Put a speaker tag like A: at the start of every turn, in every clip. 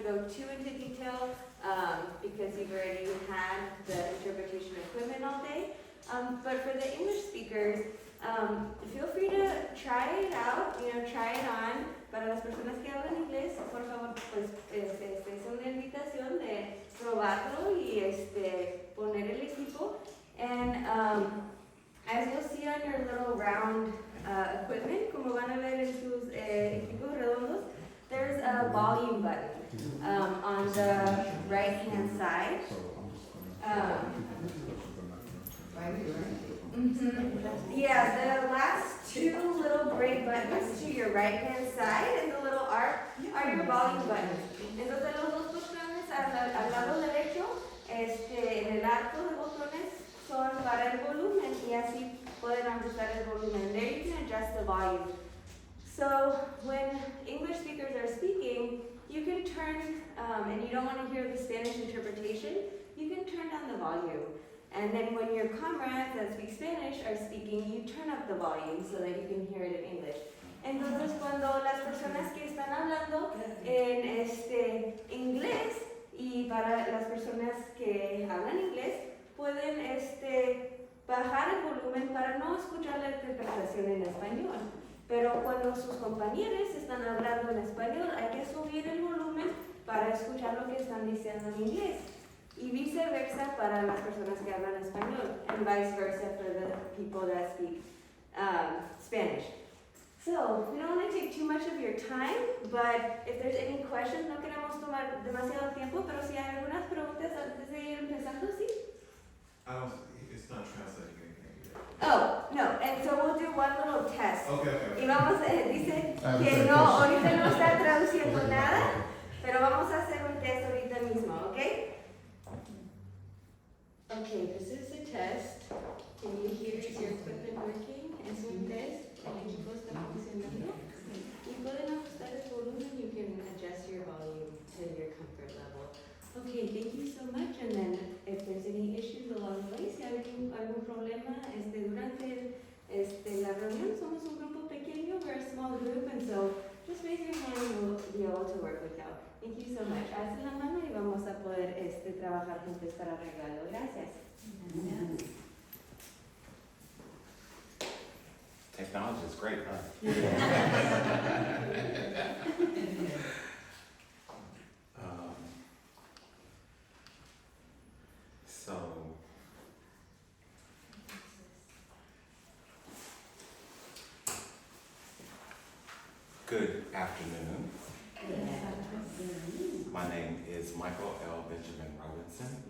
A: go too into detail because you've already had the interpretation equipment all day. But for the English speakers, feel free to try it out, try it on. Para las personas que hablan inglés, por favor, pues es una invitación de probarlo y poner el equipo. And as you'll see on your little round equipment, como van a ver en sus equipos redondos, there's a volume button on the right-hand side. Yeah, the last two little gray buttons to your right-hand side and the little arc are your volume buttons. Entonces los dos botones al lado derecho, en el arco de botones, son para el volumen y así pueden ajustar el volumen. There you can adjust the volume. So when English speakers are speaking, you can turn, and you don't want to hear the Spanish interpretation, you can turn down the volume. And then when your comrades that speak Spanish are speaking, you turn up the volume so that you can hear it in English. Entonces cuando las personas que están hablando en inglés y para las personas que hablan inglés, pueden bajar el volumen para no escuchar la interpretación en español. Pero cuando sus compañeros están hablando en español, hay que subir el volumen para escuchar lo que están diciendo en inglés. Y viceversa para las personas que hablan español, and vice versa for the people that speak Spanish. So, we don't want to take too much of your time, but if there's any questions, no queremos tomar demasiado tiempo, pero si hay algunas preguntas antes de ir empezando, ¿sí?
B: It's not translating anything yet.
A: Oh, no, and so we'll do one little test.
B: Okay.
A: Y vamos, dice que no, ahorita no está traduciendo nada, pero vamos a hacer un test ahorita mismo, ¿ok? Okay, this is a test. Can you hear, is your equipment working? Es un test, el equipo está funcionando. Y pueden ajustar el volumen, you can adjust your volume to your comfort level. Okay, thank you so much, and then if there's any issues along the way, si hay algún problema durante la reunión, somos un grupo pequeño, we're a small group, and so just raise your hand and we'll be able to work with you. Thank you so much. Haz la mano y vamos a poder trabajar juntos para arreglarlo. Gracias.
C: Technology is great, huh? So, good afternoon. My name is Michael L. Benjamin Robinson,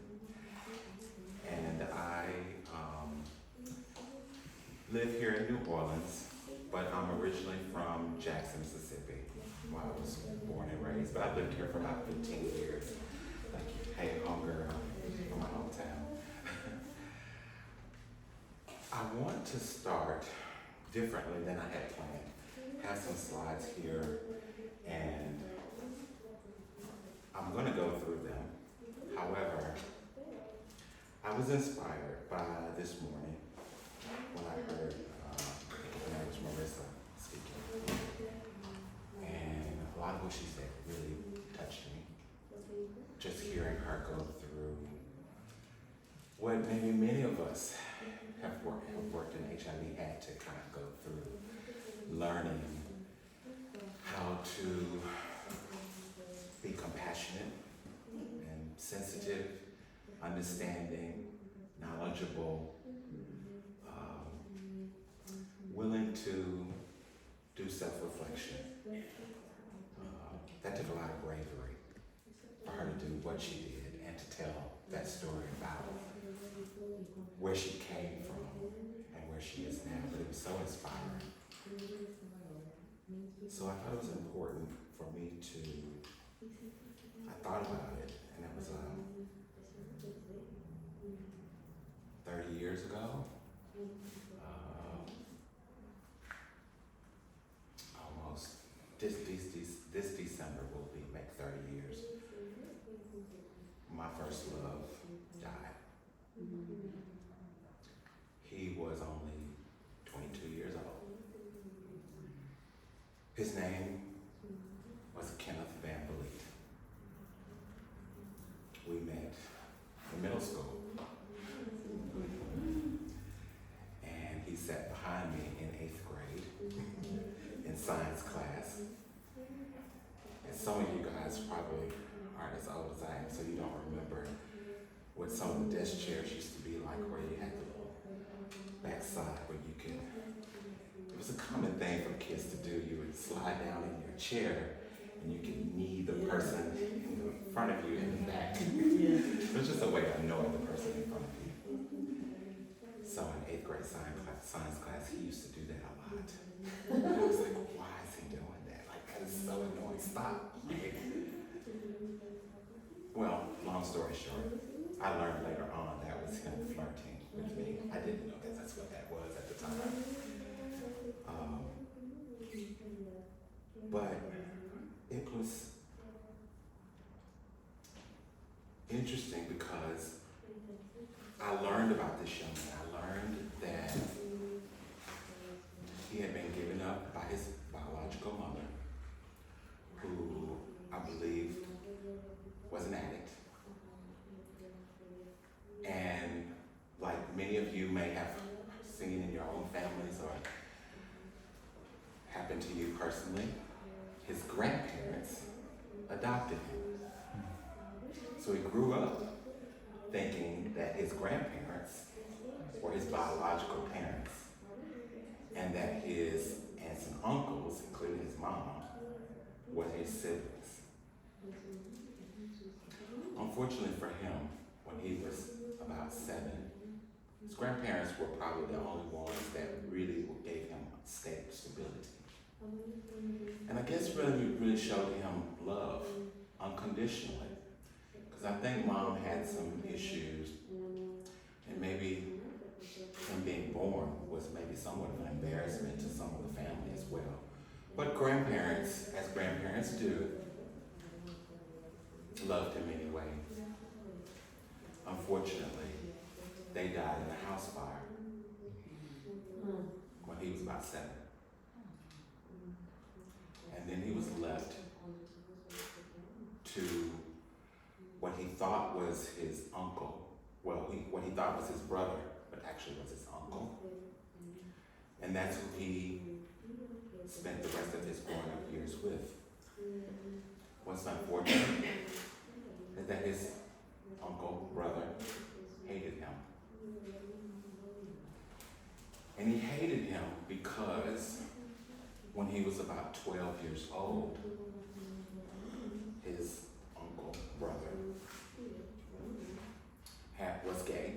C: and I live here in New Orleans, but I'm originally from Jackson, Mississippi, where I was born and raised, but I've lived here for about 15 years. Thank you. Hey, homegirl, from my hometown. I want to start differently than I had planned. Have some slides here, and I'm going to go through them. However, I was inspired by this morning when I heard her name was Marissa speaking. And a lot of what she said really touched me. Just hearing her go through what maybe many of us have worked in HIV had to kind of go through, learning how to be compassionate and sensitive, understanding, knowledgeable, willing to do self-reflection. That took a lot of bravery for her to do what she did and to tell that story about where she came from and where she is now, but it was so inspiring. So I thought it was important for me I thought about it, and it was 30 years ago. Almost. This December will make 30 years. My first love died. He was only 22 years old. His name was Kenneth Van Vliet. science class. And some of you guys probably aren't as old as I am, so you don't remember what some of the desk chairs used to be like, where you had the little backside where you could, it was a common thing for kids to do. You would slide down in your chair and you could knee the person in the front of you in the back. It was just a way of annoying the person in front of you. So in 8th grade science class, he used to do that a lot. And I was like, why is he doing that? Like, that is so annoying. Stop. Well, long story short, I learned later on that was him flirting with me. I didn't know that that's what that was at the time. But it was interesting because I learned about this young man. I learned that he had been given up by his biological mother, who I believe was an addict. And like many of you may have seen in your own families or happened to you personally, his grandparents adopted him. So he grew up thinking that his grandparents were his biological parents and that his aunts and uncles, including his mom, were his siblings. Unfortunately for him, when he was about 7, his grandparents were probably the only ones that really gave him stability. And I guess really showed him love unconditionally. Because I think mom had some issues, and maybe him being born was maybe somewhat of an embarrassment to some of the family as well. But grandparents, as grandparents do, loved him anyway. Unfortunately, they died in a house fire when he was about 7. And then he was left to what he thought was his uncle. Well, what he thought was his brother, but actually was his uncle. And that's who he spent the rest of his growing up years with. What's unfortunate is that his uncle, brother, hated him. And he hated him because when he was about 12 years old, his uncle, brother, was gay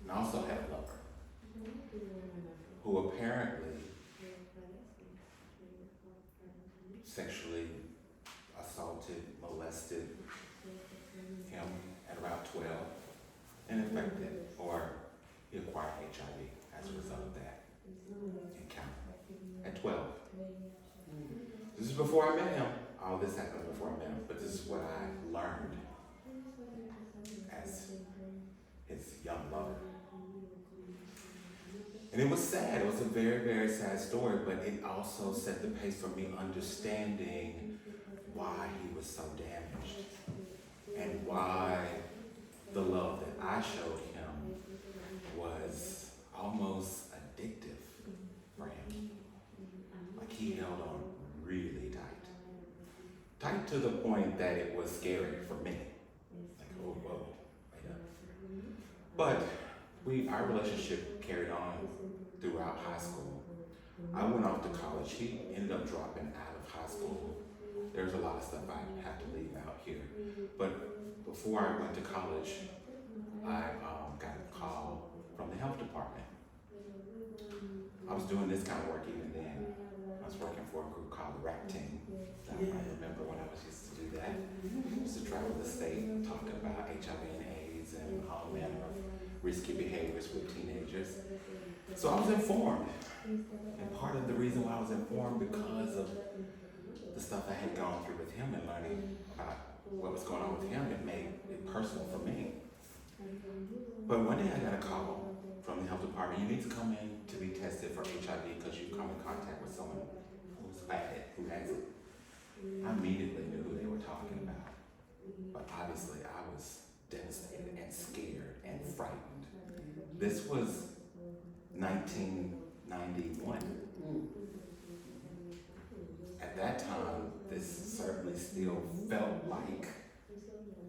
C: and also had a lover who apparently sexually assaulted, molested him at about 12 and infected, or he acquired HIV as a result of that encounter at 12. This is before I met him. All this happened before I met him, but this is what I learned as his young lover. And it was sad. It was a very, very sad story, but it also set the pace for me understanding why he was so damaged and why the love that I showed him was almost addictive for him. Like he held on really tight. Tight to the point that it was scary for me. Like, oh, whoa, wait up. But our relationship carried on throughout high school. I went off to college. He ended up dropping out of high school. There's a lot of stuff I have to leave out here. But before I went to college, I got a call from the health department. I was doing this kind of work even then. I was working for a group called the RAP Team. I remember when I used to do that. I used to travel the state talking about HIV and AIDS and all manner of risky behaviors with teenagers. So I was informed. And part of the reason why I was informed because of the stuff I had gone through with him and learning about what was going on with him, it made it personal for me. But one day I got a call from the health department. You need to come in to be tested for HIV because you come in contact with someone who has it. I immediately knew who they were talking about. But obviously I was devastated and scared and frightened. This was 1991. still felt like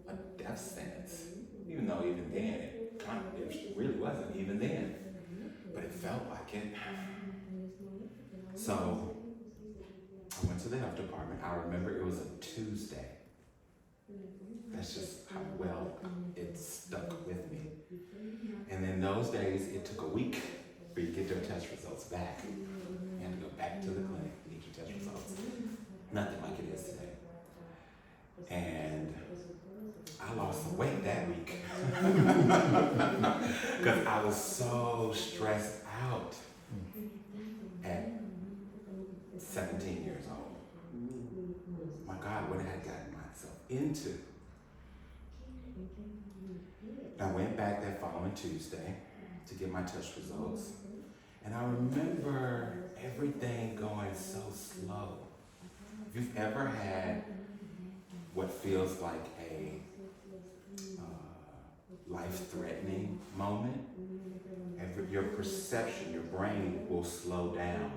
C: a death sentence. Even though even then, it really wasn't even then. But it felt like it. So I went to the health department. I remember it was a Tuesday. That's just how well it stuck with me. And then those days, it took a week for you to get your test results back. You had to go back to the clinic and get your test results. Nothing like it is today. And I lost some weight that week because I was so stressed out at 17 years old. My God, what had I gotten myself into? I went back that following Tuesday to get my test results, and I remember everything going so slow. If you've ever had what feels like a life-threatening moment, your perception, your brain will slow down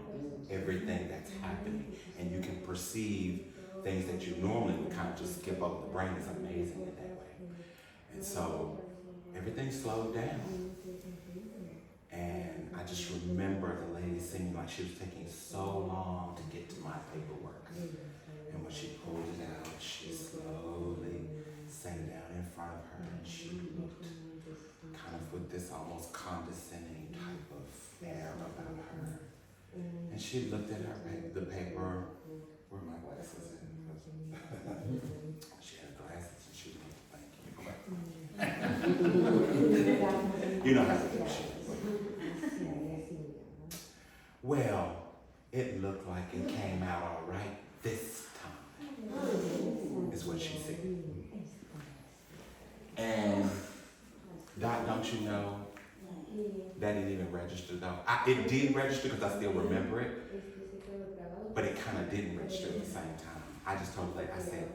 C: everything that's happening, and you can perceive things that you normally would kind of just skip over. The brain is amazing in that way. And so everything slowed down. And I just remember the lady singing like she was taking so long to get to my paperwork. And when she pulled it out, she slowly sat down in front of her, and she looked kind of with this almost condescending type of air about her. And she looked at the paper. Where are my glasses at? She had glasses and she looked, thank you. You know how to do shit. Well, it looked like it came out all right this time, is what she said. And Doc, don't you know, that didn't even register though. It did register because I still remember it, but it kind of didn't register at the same time. I just told the lady, I said,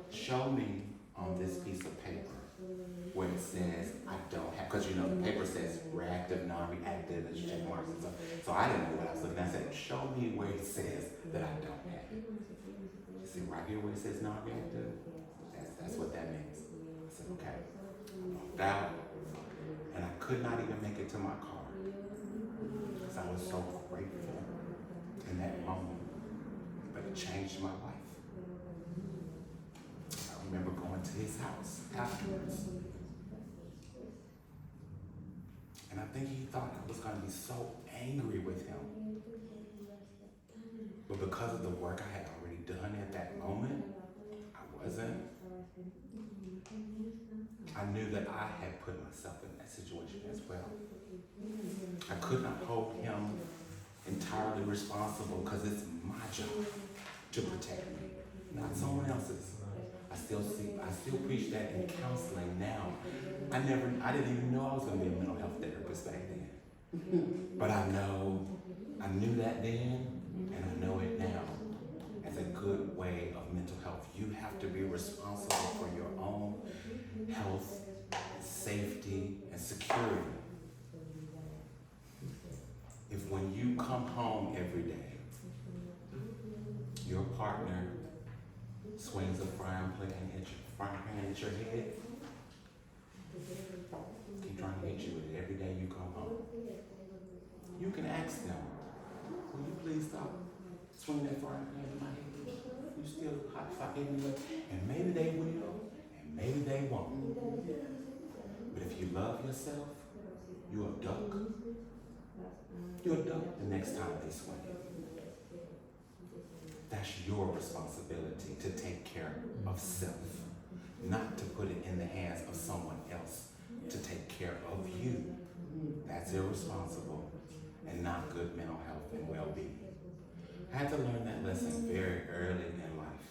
C: show me on this piece of paper where it says I don't have, because you know the paper says reactive, non-reactive, it's check marks and stuff. So I didn't know what I was looking at. I said, show me where it says that I don't have it. You see right here where it says non-reactive? That's what that means. I said, okay. I walked out, and I could not even make it to my car because I was so grateful in that moment. But it changed my life. I remember going to his house afterwards. And I think he thought I was going to be so angry with him. But because of the work I had already done at that moment, I wasn't. I knew that I had put myself in that situation as well. I could not hold him entirely responsible because it's my job to protect me, not someone else's. I still preach that in counseling now. I didn't even know I was going to be a mental health therapist back then. But I knew that then, and I know it now as a good way of mental health. You have to be responsible for your own health, safety, and security. If when you come home every day, your partner swings a frying pan at your head, keep trying to hit you with it every day you come home. You can ask them, will you please stop swinging that frying pan at my head? You still hot anyway? And maybe they will, and maybe they won't. But if you love yourself, you're a duck. You're a duck the next time they swing it. That's your responsibility to take care of self, not to put it in the hands of someone else to take care of you. That's irresponsible and not good mental health and well-being. I had to learn that lesson very early in life.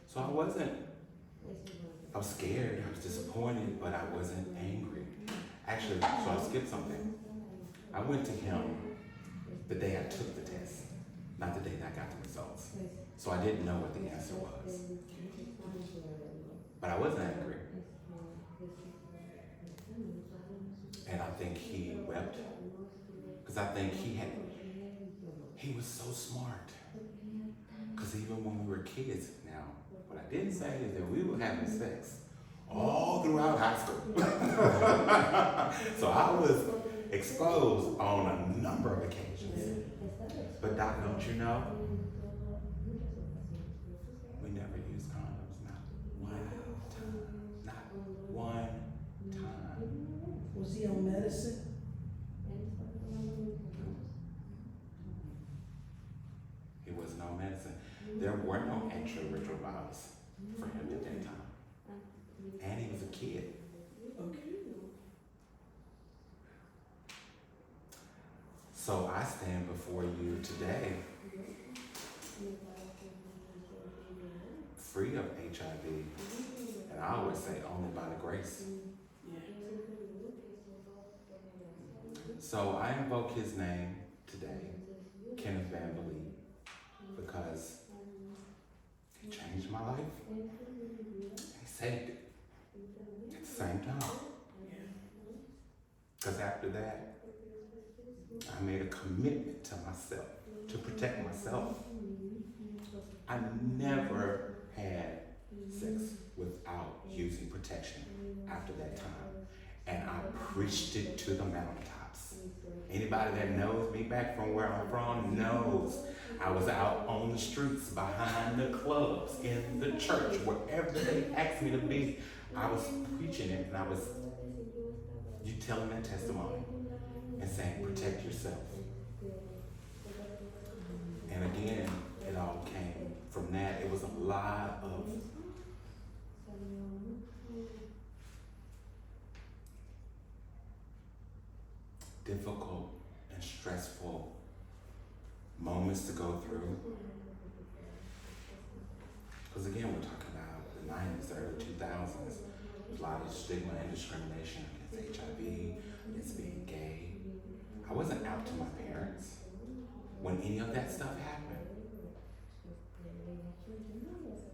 C: So I was scared, I was disappointed, but I wasn't angry. Actually, so I skipped something. I went to him the day I took the test, not the day that I got the results. So I didn't know what the answer was. But I wasn't angry. And I think he wept. Because I think he was so smart. Because even when we were kids now, What I didn't say is that we were having sex all throughout high school. So I was exposed on a number of occasions. But Doc, don't you know? We never used condoms, not one time. Not one time.
D: Was he on medicine?
C: It was no medicine. There were no antiretrovirals for him at that time. And he was a kid.
D: Okay.
C: So I stand before you today free of HIV. And I always say only by the grace. So I invoke his name today, Kenneth Van Vliet, because he changed my life. He saved it at the same time. Because after that, I made a commitment to myself, to protect myself. I never had sex without using protection after that time. And I preached it to the mountaintops. Anybody that knows me back from where I'm from knows I was out on the streets, behind the clubs, in the church, wherever they asked me to be. I was preaching it, and I was telling that testimony and saying, protect yourself. And again, it all came from that. It was a lot of difficult and stressful moments to go through. Because again, we're talking about the 90s, the early 2000s. There's a lot of stigma and discrimination against HIV, against being gay. I wasn't out to my parents when any of that stuff happened.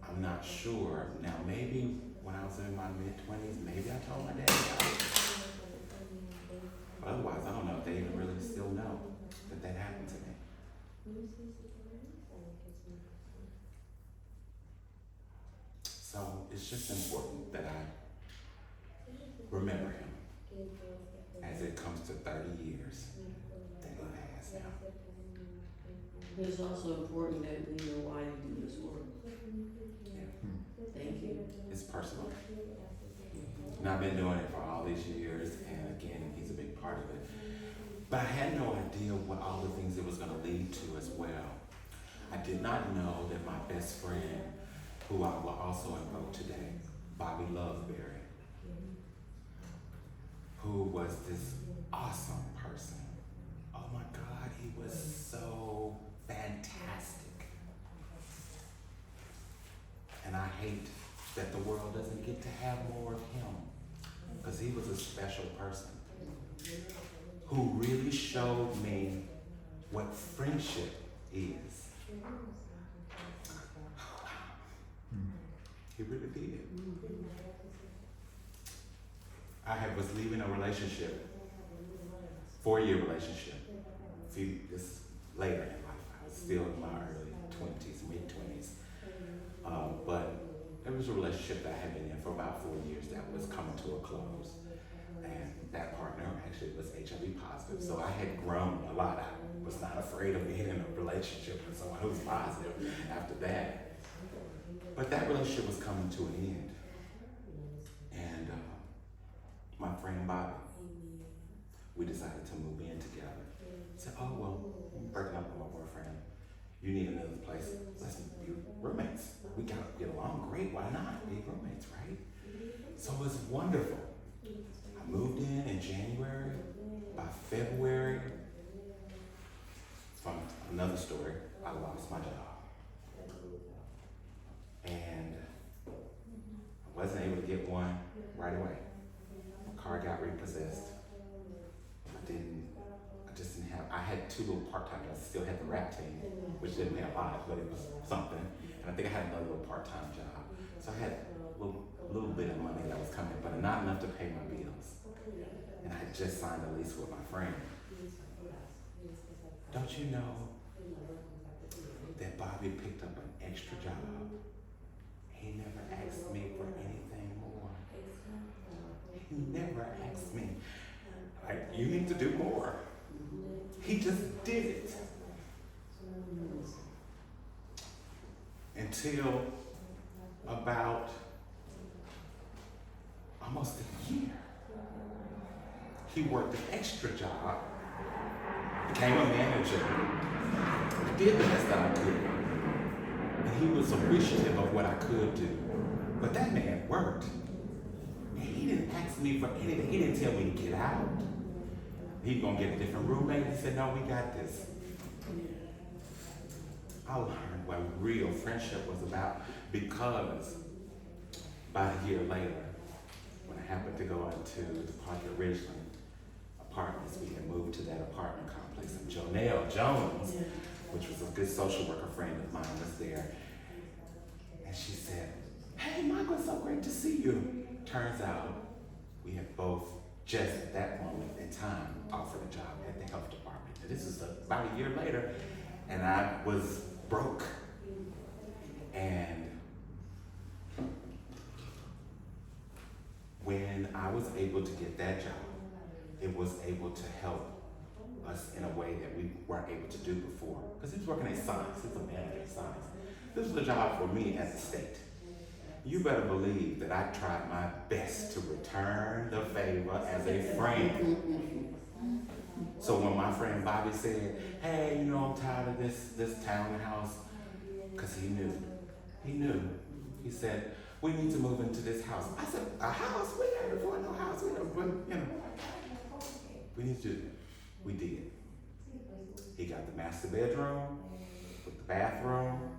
C: I'm not sure. Now, maybe when I was in my mid-20s, maybe I told my dad about it. But otherwise, I don't know if they even really still know that that happened to me. So it's just important that I remember him as it comes to 30 years that he has now.
E: But it's also important that we know why you do this work.
C: Yeah.
E: Thank you.
C: It's personal. And I've been doing it for all these years, and again, he's a big part of it. But I had no idea what all the things it was going to lead to as well. I did not know that my best friend, who I will also invoke today, Bobby Loveberry, who was this awesome person. Oh my God, he was so fantastic. And I hate that the world doesn't get to have more of him, because he was a special person who really showed me what friendship is. He really did. I was leaving a relationship, 4-year relationship, this later in life. I was still in my early 20s, mid-20s. But there was a relationship that I had been in for about 4 years that was coming to a close. And that partner actually was HIV positive. So I had grown a lot. I was not afraid of being in a relationship with someone who was positive after that. But that relationship was coming to an end. And my friend Bobby, we decided to move in together. I said, oh, well, I'm breaking up with my boyfriend. You need another place. Let's be roommates. We gotta get along great. Why not be roommates, right? So it was wonderful. I moved in January. By February, from another story, I lost my job. And I wasn't able to get one right away. My car got repossessed. I had 2 little part-time jobs. I still had the rap team, which didn't pay a lot, but it was something. And I think I had another little part-time job. So I had a little bit of money that was coming, but not enough to pay my bills. And I had just signed a lease with my friend. Don't you know that Bobby picked up an extra job? He until about almost a year. He worked an extra job, became a manager, did the best that I could. And he was appreciative of what I could do. But that man worked. And he didn't ask me for anything. He didn't tell me to get out. He gonna get a different roommate. He said, no, we got this. I learned what real friendship was about because about a year later, when I happened to go into the Parker Ridgeland apartments, we had moved to that apartment complex, and Jonelle Jones, which was a good social worker friend of mine, was there. And she said, hey, Michael, it's so great to see you. Turns out we had both just at that moment in time offered a job at the health department. And this is about a year later, and I was broke. And when I was able to get that job, it was able to help us in a way that we weren't able to do before. Because he was working at science, he's a manager at science. This was a job for me at the state. You better believe that I tried my best to return the favor as a friend. So when my friend Bobby said, hey, you know, I'm tired of this townhouse, because he knew. He said, we need to move into this house. I said, a house? We never afford no house. We need to do it. We did. He got the master bedroom with the bathroom.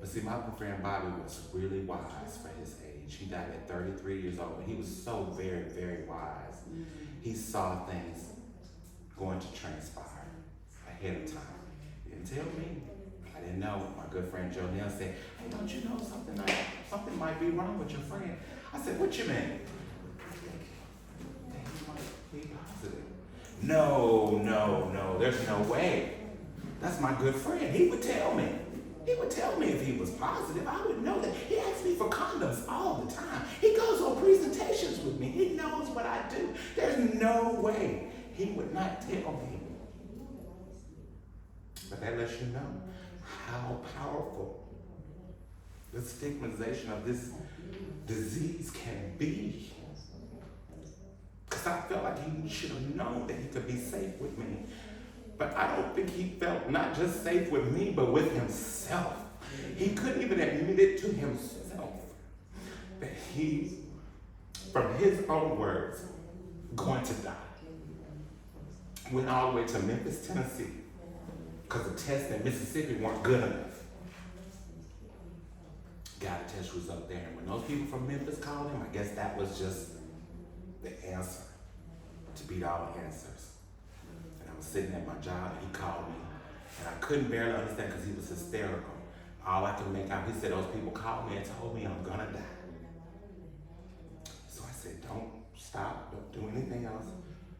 C: But see, my friend Bobby was really wise for his age. He died at 33 years old, but he was so very, very wise. He saw things going to transpire ahead of time. He didn't tell me. I didn't know. My good friend Jonelle said, hey, don't you know something might be wrong with your friend? I said, what you mean? That he might be positive. No, there's no way. That's my good friend. He would tell me. He would tell me if he was positive. I would know that. He asks me for condoms all the time. He goes on presentations with me. He knows what I do. There's no way he would not tell me. But that lets you know how powerful the stigmatization of this disease can be. Because I felt like he should have known that he could be safe with me. But I don't think he felt not just safe with me, but with himself. He couldn't even admit it to himself that he, from his own words, going to die. Went all the way to Memphis, Tennessee, because the tests in Mississippi weren't good enough. Got a test result there, and when those people from Memphis called him, I guess that was just the answer to beat all the answers. And I was sitting at my job, and he called me, and I couldn't barely understand because he was hysterical. All I could make out, he said, those people called me and told me I'm gonna die. So I said, don't stop, don't do anything else.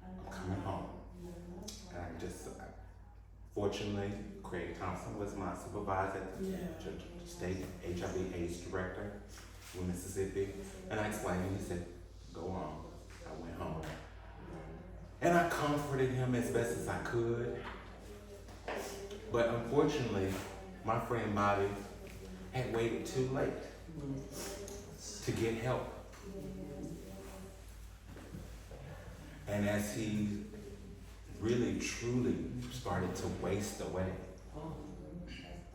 C: I'm coming home. And I just, fortunately, Craig Thompson was my supervisor at the state HIV/AIDS director in Mississippi. And I explained to him, he said, go on. I went home. And I comforted him as best as I could. But unfortunately, my friend Bobby had waited too late to get help. And as he really, truly started to waste away,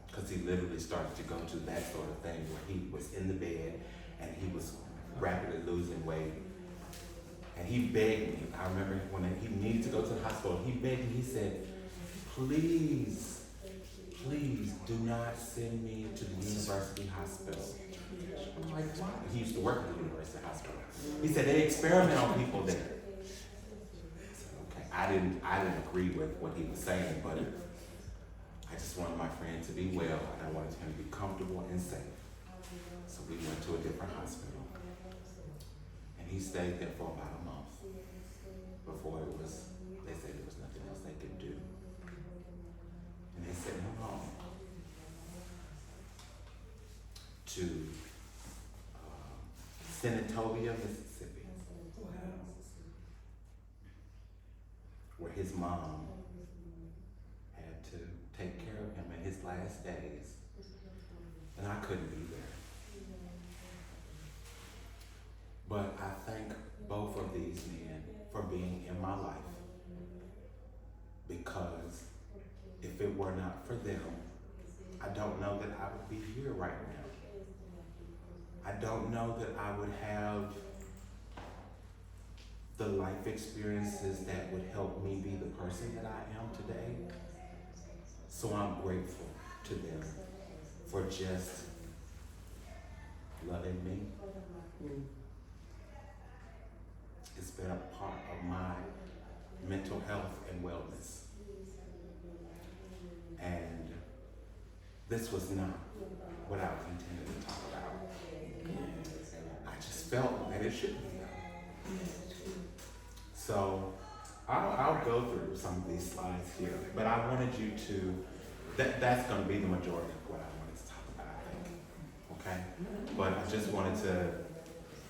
C: because he literally started to go to that sort of thing where he was in the bed and he was rapidly losing weight. And he begged me. I remember when he needed to go to the hospital, he begged me, he said, please do not send me to the university hospital. I'm like, why? He used to work at the university hospital. He said, they experiment on people there. I said, okay. I didn't agree with what he was saying, but I just wanted my friend to be well, and I wanted him to be comfortable and safe. So we went to a different hospital. And he stayed there for about a month before they said there was nothing else they could do. And they sent him home to Senatobia, Mississippi, where his mom had to take care of him in his last days. And I couldn't be But I thank both of these men for being in my life, because if it were not for them, I don't know that I would be here right now. I don't know that I would have the life experiences that would help me be the person that I am today. So I'm grateful to them for just loving me. It's been a part of my mental health and wellness. And this was not what I was intended to talk about. I just felt that it should be. So I'll go through some of these slides here, but I wanted you to, that's going to be the majority of what I wanted to talk about, I think. Okay? But I just wanted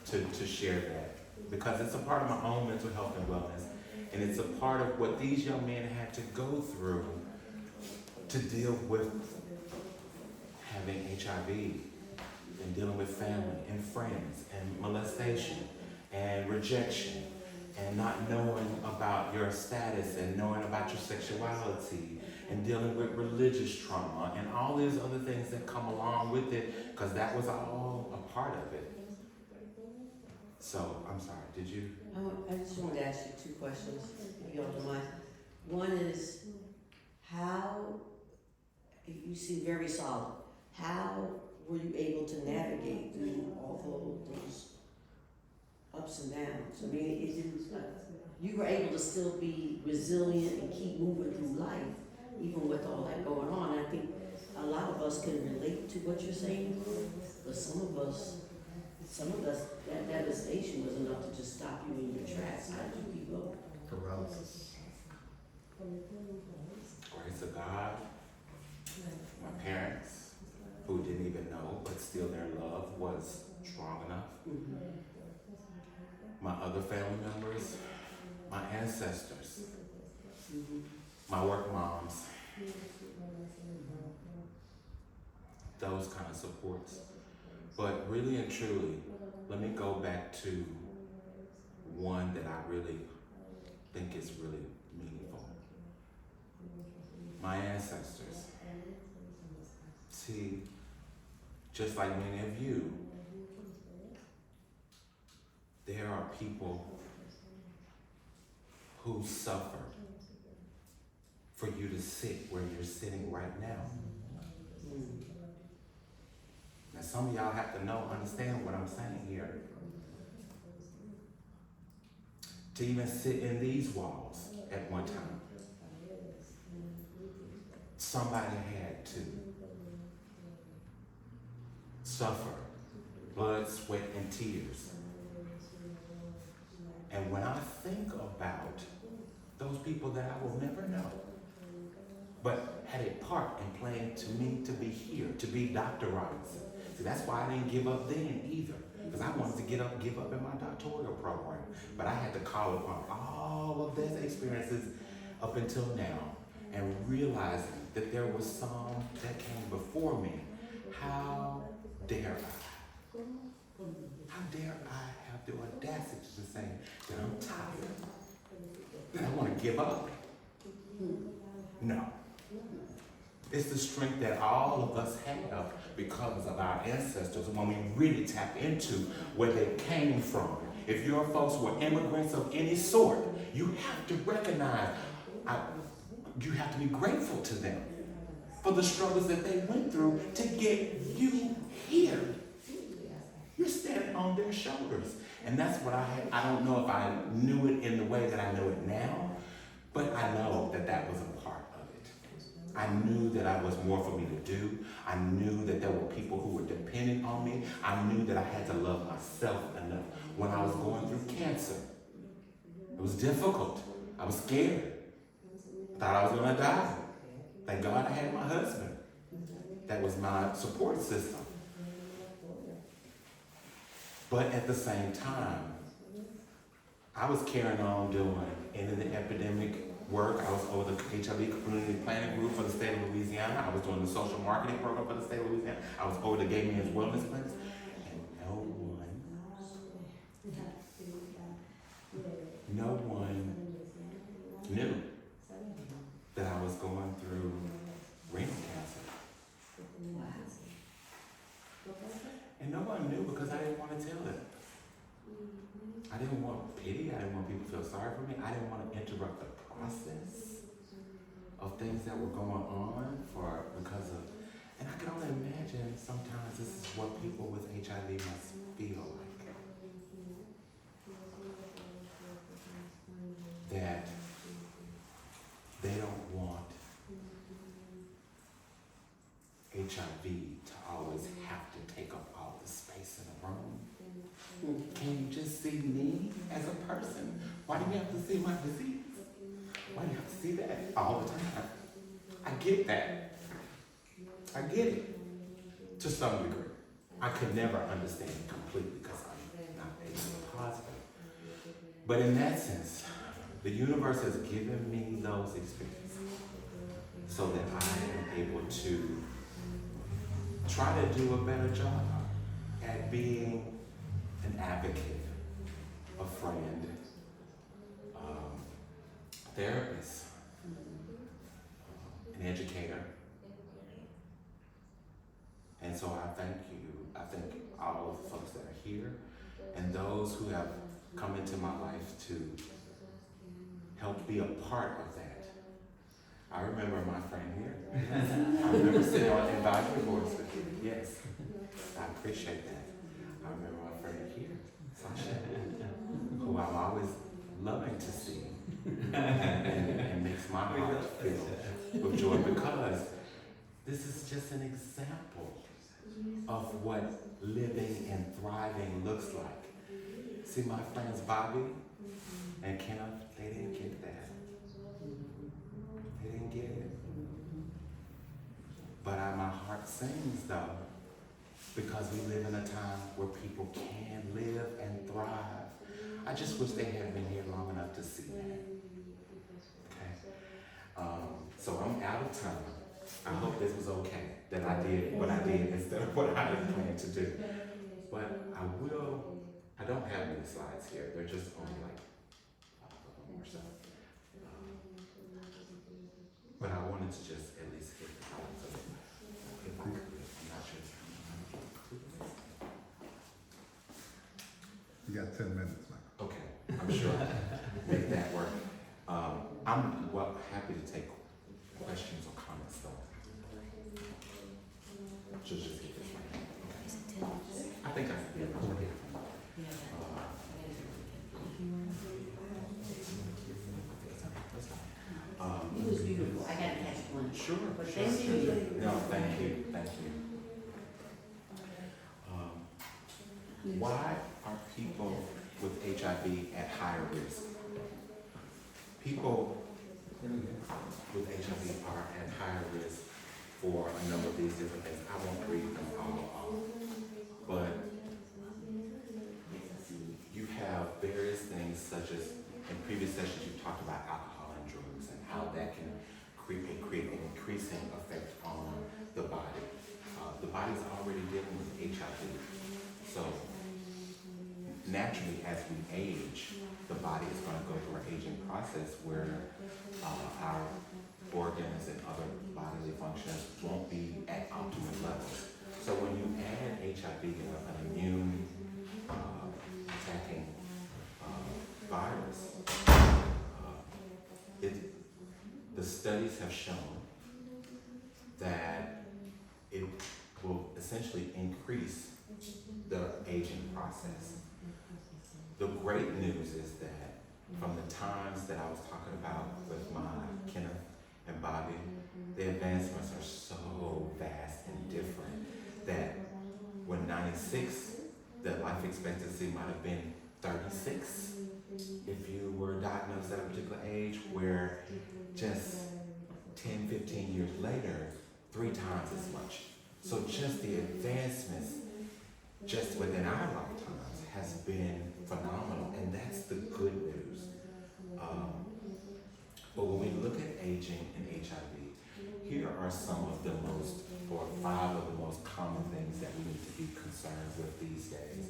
C: to share that, because it's a part of my own mental health and wellness, and it's a part of what these young men had to go through to deal with having HIV and dealing with family and friends and molestation and rejection and not knowing about your status and knowing about your sexuality and dealing with religious trauma and all these other things that come along with it, because that was all a part of it. So, I'm sorry, did you?
E: I just wanted to ask you two questions, if you don't mind. One is, how, you seem very solid, how were you able to navigate through all those ups and downs? I mean, it didn't, you were able to still be resilient and keep moving through life, even with all that going on. I think a lot of us can relate to what you're saying, but some of us, that devastation was enough to just stop you in your tracks. How did you keep going?
C: Paralysis. Grace of God. My parents, who didn't even know, but still their love was strong enough.
E: Mm-hmm.
C: My other family members, my ancestors,
E: Mm-hmm.
C: my work moms, those kind of supports. But really and truly, let me go back to one that I really think is really meaningful. My ancestors. See, just like many of you, there are people who suffer for you to sit where you're sitting right now. Now, some of y'all have to understand what I'm saying here. To even sit in these walls at one time, somebody had to suffer blood, sweat, and tears. And when I think about those people that I will never know, but had a part in playing to me to be here, to be Dr. Robinson. See, that's why I didn't give up then either, because I wanted to give up in my doctoral program. But I had to call upon all of those experiences up until now and realizing that there was some that came before me. How dare I? How dare I have the audacity to say that I'm tired, that I want to give up? No. It's the strength that all of us have because of our ancestors when we really tap into where they came from. If your folks were immigrants of any sort, you have to recognize, you have to be grateful to them for the struggles that they went through to get you here. You're standing on their shoulders. And that's what I had. I don't know if I knew it in the way that I know it now, but I know that that was a part of it. I knew that I was more for me to do. I knew that there were people who were dependent on me. I knew that I had to love myself enough. When I was going through cancer, it was difficult. I was scared. I thought I was going to die. Thank God I had my husband. That was my support system. But at the same time, I was carrying on doing ending the epidemic work. I was over the HIV community planning group for the state of Louisiana. I was doing the social marketing program for the state of Louisiana. I was over the gay men's wellness clinics. And no one no one knew that I was going through renal cancer.
E: Wow.
C: And no one knew because I didn't want to tell them. I didn't want pity. I didn't want people to feel sorry for me. I didn't want to interrupt the process of things that were going on because of, and I can only imagine sometimes this is what people with HIV must feel like. That they don't want HIV to always have to take up all the space in the room. Can you just see me as a person? Why do you have to see my disease? Why do you have to see that all the time? I get that. I get it. To some degree. I could never understand it completely because I'm not HIV positive. But in that sense, the universe has given me those experiences so that I am able to try to do a better job at being an advocate, a friend, a therapist, an educator. And so I thank you. I thank all of the folks that are here and those who have come into my life to help be a part of that. I remember my friend here. I remember sitting on advisory boards with you. Yes, I appreciate that. I remember my friend here, Sasha, who I'm always loving to see and makes my heart filled with joy because this is just an example of what living and thriving looks like. See my friends Bobby and Kenneth, they didn't get that. They didn't get it. But my heart sings though, because we live in a time where people can live and thrive. I just wish they had been here long enough to see that. Okay. So I'm out of time. I hope this was okay, that I did what I did instead of what I had planned to do. But I don't have many slides here. They're just only like 5 of them or so. But I wanted to just at least hit the highlights of it. If I could, I'm not sure.
F: You got 10 minutes, Michael.
C: Okay, I'm sure I can make that work. I'm happy to take questions or comments though. Just get this right. Okay. I think I can be able to get it.
E: It was beautiful. I gotta catch one.
C: Sure.
E: But
C: Sure.
E: thank you.
C: No, thank you. Why are people with HIV at higher risk? People with HIV are at higher risk for a number of these different things. I won't read them all off, but you have various things such as, in previous sessions you talked about alcohol and drugs and how that can create an increasing effect on the body. The body's already dealing with HIV, so naturally as we age, the body is going to go through an aging process where our organs and other bodily functions won't be at optimal levels. So when you add HIV, an immune attacking virus, the studies have shown that it will essentially increase the aging process. The great news is that from the times that I was talking about with my Kenneth and Bobby, the advancements are so vast and different that when 96, the life expectancy might have been 36 if you were diagnosed at a particular age, where just 10, 15 years later, 3 times as much. So just the advancements just within our lifetimes has been phenomenal, and that's the good news. But when we look at aging and HIV, here are some of the most, or 5 of the most common things that we need to be concerned with these days,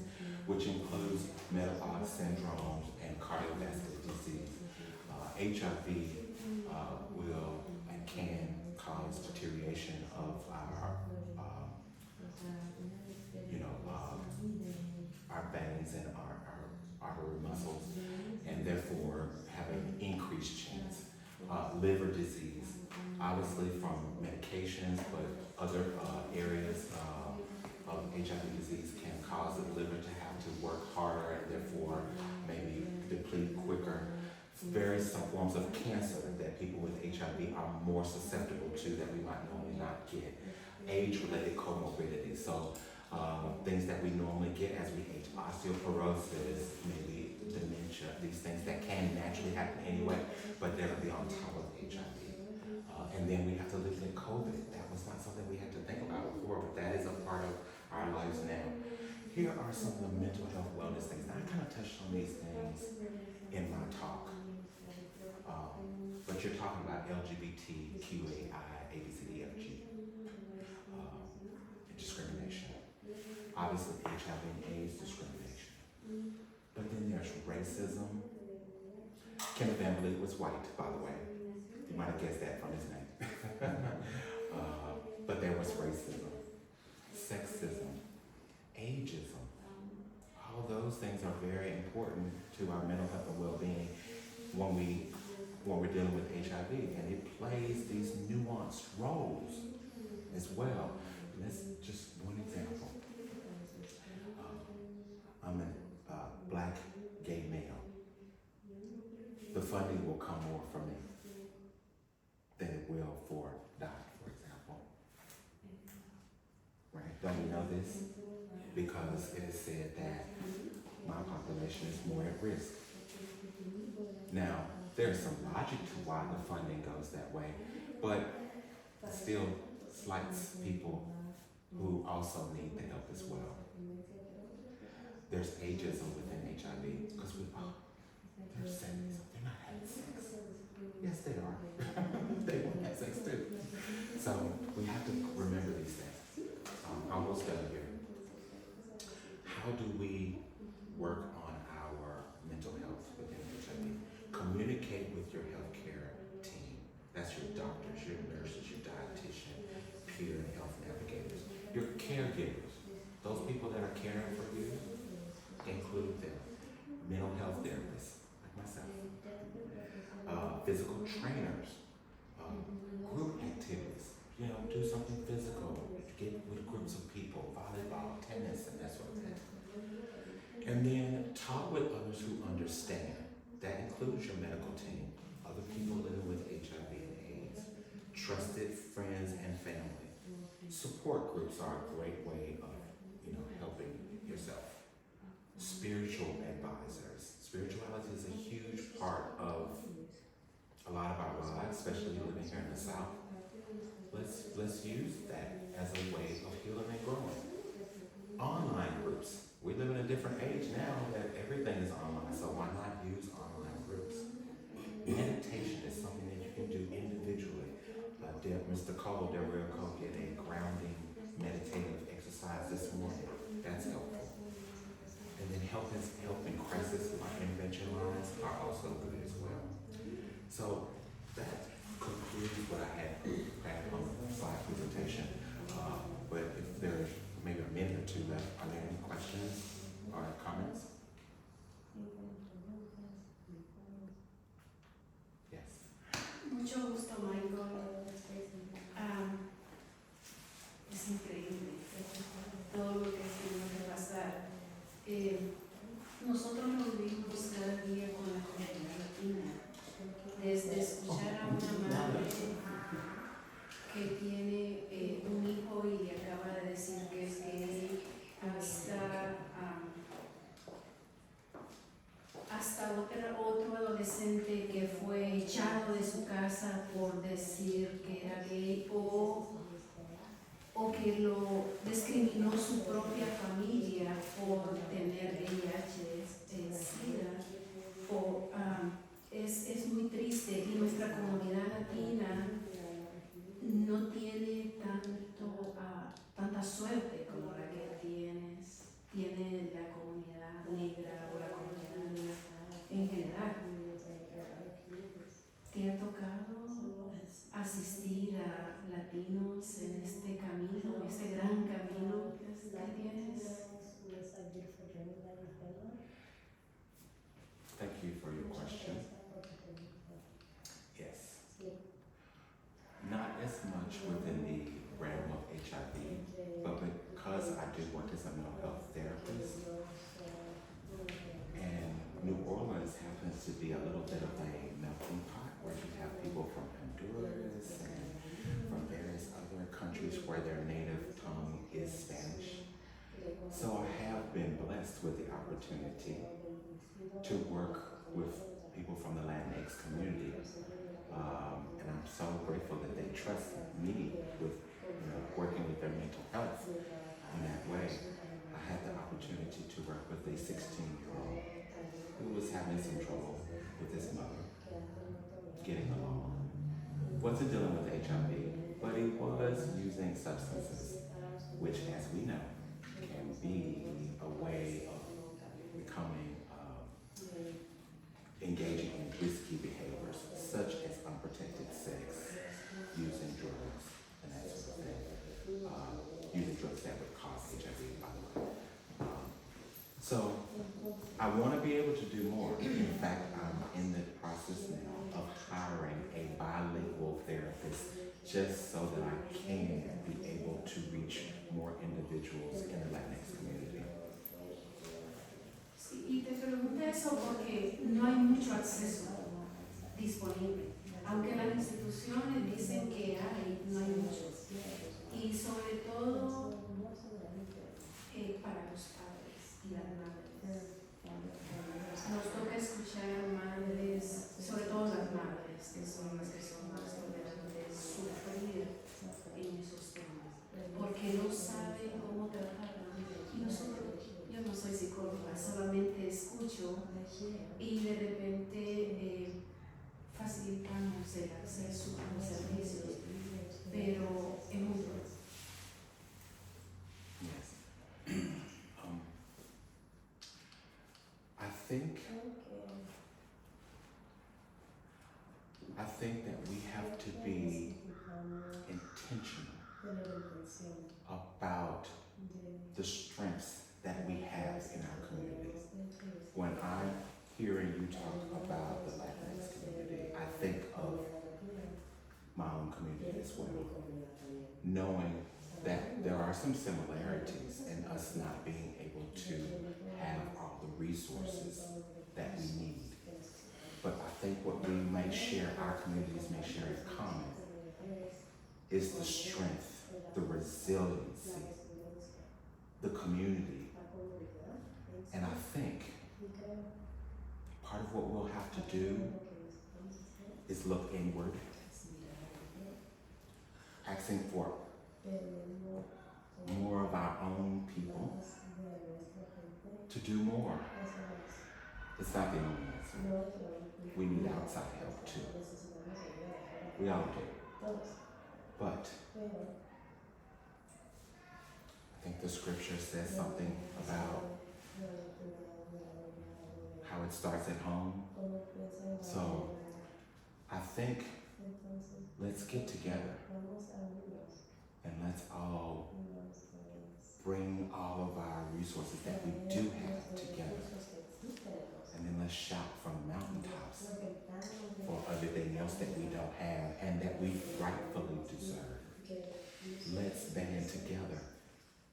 C: which includes metabolic syndromes and cardiovascular disease. HIV will and can cause deterioration of our veins and our artery muscles, and therefore have an increased chance. Liver disease, obviously from medications, but other areas of HIV disease can cause the liver to have to work harder and therefore maybe deplete quicker. Various forms of cancer that people with HIV are more susceptible to that we might normally not get. Age-related comorbidities, so things that we normally get as we age, osteoporosis, maybe dementia, these things that can naturally happen anyway, but they're gonna be on top of HIV. And then we have to live with COVID. That was not something we had to think about before, but that is a part of our lives now. Here are some of the mental health wellness things. Now, I kind of touched on these things in my talk, but you're talking about LGBTQAI, ABCDFG, discrimination. Obviously, HIV and AIDS discrimination. But then there's racism. Kenneth Van Vliet was white, by the way. You might have guessed that from his name. But there was racism, sexism, ageism. All those things are very important to our mental health and well-being when we're dealing with HIV, and it plays these nuanced roles as well. And that's just one example. I'm a black gay male. The funding will come more from me than it will for DOT, for example. Right? Don't we know this? Because it is said that my population is more at risk. Now, there's some logic to why the funding goes that way, but still slights people who also need the help as well. There's ageism within HIV because they're 70s, they're not having sex. Yes, they are. They want to have sex too. So we have to remember these things. Almost done here. How do we work on our mental health within HIV? Communicate with your healthcare team. That's your doctors, your nurses, your dietitian, peer and health navigators, your caregivers. Those people that are caring for you, include them. Mental health therapists, like myself. Physical trainers. Group activities. Do something physical. Get with groups of people. Volleyball, tennis, and that sort of thing. And then talk with others who understand. That includes your medical team, other people living with HIV and AIDS, trusted friends and family. Support groups are a great way of, helping yourself. Spiritual advisors. Spirituality is a huge part of a lot of our lives, especially living here in the South. Let's use that as a way of healing and growing. Online groups. We live in a different age now that everything is online, so why not use online groups? Meditation is something that you can do individually. Mr. Cole, Deborah Cole, did a grounding meditative exercise this morning. That's helpful. And then help in crisis intervention lines are also good as well. So that concludes what I had on the slide presentation. But if there's maybe a minute or two left, are there any questions or comments? Yes.
F: Mucho gusto, Michael. Es increíble todo lo que tenemos que pasar. Nosotros lo vivimos cada día con la comunidad latina. Desde escuchar a una madre que tiene un hijo y acaba de decir que es gay, hasta otro adolescente que fue echado de su casa por decir que era gay o que lo discriminó su propia familia por tener VIH, SIDA. Es muy triste y nuestra comunidad latina no tiene tanta suerte como la que tiene
C: do work as a mental health therapist. And New Orleans happens to be a little bit of a melting pot where you have people from Honduras and from various other countries where their native tongue is Spanish. So I have been blessed with the opportunity to work with people from the Latinx community. And I'm so grateful that they trust me with working with their mental health in that way. I had the opportunity to work with a 16-year-old who was having some trouble with his mother, getting along. Wasn't dealing with HIV, but he was using substances, which, as we know, can be a way of becoming, engaging in risky behaviors, such as unprotected sex, using drugs, and that sort of thing. Using drugs that would cause HIV, by the way. So I want to be able to do more. In fact, I'm in the process now of hiring a bilingual therapist just so that I can be able to reach more individuals in the Latinx community.
F: Sí, y te pregunté eso porque no hay mucho acceso disponible. Aunque las instituciones dicen que hay, no hay mucho. Y sobre todo para los padres y las madres. Nos toca escuchar a madres, sobre todo las madres, que son las que son más tolerantes, sufrir en esos temas, porque no saben cómo tratarlo. Y nosotros, yo no soy psicóloga, solamente escucho y de repente facilitamos el acceso a los servicios, pero es muy duro.
C: Yes. I think that we have to be intentional about the strengths that we have in our community. When I'm hearing you talk about the Latinx community, I think of my own community as well, knowing that there are some similarities in us not being able to have all the resources that we need. But I think what we may share, our communities may share in common, is the strength, the resiliency, the community. And I think part of what we'll have to do is look inward, asking for more of our own people to do more. It's not the only answer. We need outside help too. We all do. But I think the scripture says something about how it starts at home. So I think let's get together and let's all bring all of our resources that we do have together. And then let's shout from the mountaintops for everything else that we don't have and that we rightfully deserve. Let's band together.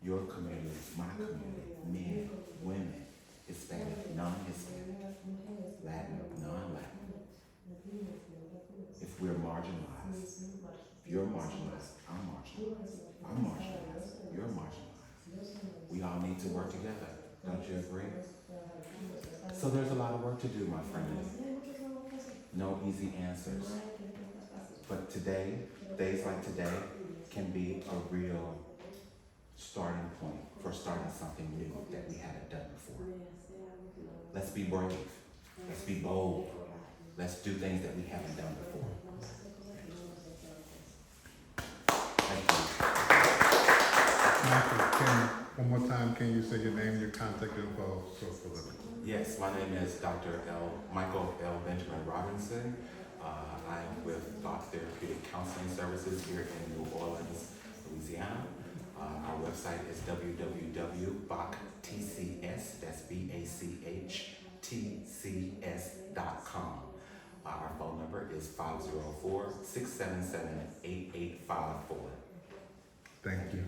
C: Your community, my community, men, women, Hispanic, non-Hispanic, Latin, non-Latin. If we're marginalized, if you're marginalized, I'm marginalized. I'm marginalized, you're marginalized. We all need to work together. Don't you agree? So there's a lot of work to do, my friends. No easy answers. But today, days like today, can be a real starting point for starting something new that we hadn't done before. Let's be brave. Let's be bold. Let's do things that we haven't done before. Thank you.
G: Michael, one more time, can you say your name, your contact info, so for the...
C: Yes, my name is Dr. Michael L. Benjamin Robinson. I'm with BACH Therapeutic Counseling Services here in New Orleans, Louisiana. Our website is www.bachTCS, that's BACHTCS.com. Our phone number is 504-677-8854.
G: Thank you.